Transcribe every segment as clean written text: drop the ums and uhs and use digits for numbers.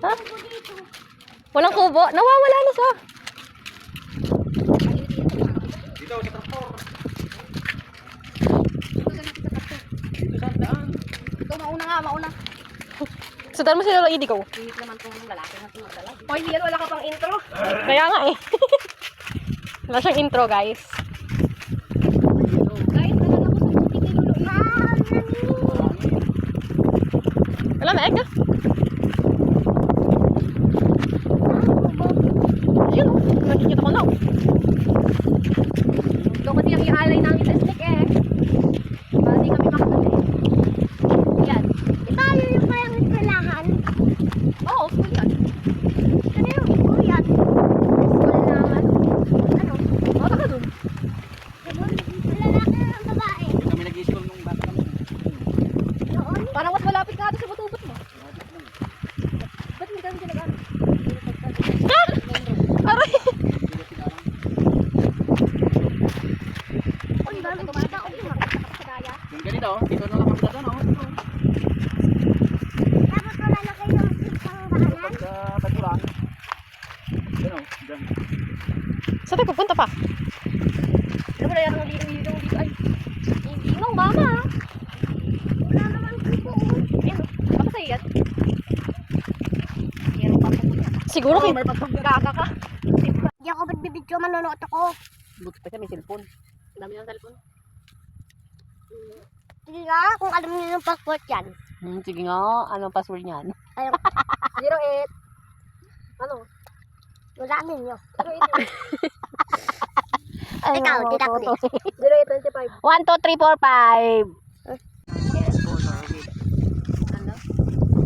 Ha? Walang kubo? Nawawala na siya. Dito sa traktor. Ikaw mauna nga, mauna. Sundan mo si Lolo Edie ko. Init naman itong lalaki na magdala. Hoy, Lian, wala ka pang intro. Kaya nga eh. Wala siyang intro, guys. Guys, nalala ko sa buti kay Lolo. Wala na, Eka. Ayun, nakikita ko na. Ito kasi ang ialay namin sa stick eh. Para di kami makatali. Yan. Tayo yung parang eskwelahan. Oo, school yan. Ano yung school yan? School na ano. Baka ka dun. Lalaki na ng babae. Kami nag-i-school nung bata kami. Noon. Parang mas malapit ka ito sa butubot mo. Ba't hindi kami pinag-ano? Aray! Ang dami bata ko yung makakasagaya. Yung ganito, dito na lang kami na doon. Tapos wala na kayo isang daanan. Pag tag-ulan. Yan o, dyan. Saan tayo pupunta pa? Ano mo na yan ang dito ay. Hindi mo, mama. Wala naman kupo. Ayun, baka sa'yo yan. Meron pa po. Siguro Oh, may pagpagaga ka. Hindi ako magbibidyo, manonood ako. Buti pa siya, may cellphone. Dami ng cellphone. Sige nga, kung alam niyo yung passport yan. sige nga, anong password niyan? Ayun, 08. Ano? wala ninyo. 08. Ikaw, tita ko din. 0825. 1, 2, 3, 4, 5. Ano?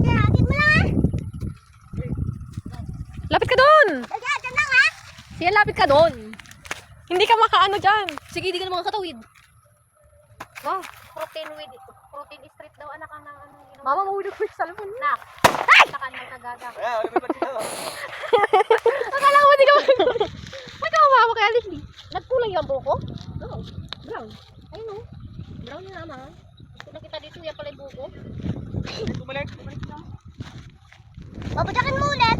Kaya, atin mo lang. Lapit ka doon! Dyan lang ha. Siya, lapit ka doon. Hindi ka makaano dyan. Sige, di ka na makakatawid. Wow, protein street daw, anak ang ano. Mama, mahulog ko yung cellphone. Nak. Ay! Takan mo nagaga. Akala ko hindi ka Ba't ka mamawa kay Alice? Nagkulay yung buko? Oo. Brown. Ayun o. Brown na naman. Gusto na kita dito, yan pala yung buko. Bumalik. Babadakin mo ulit.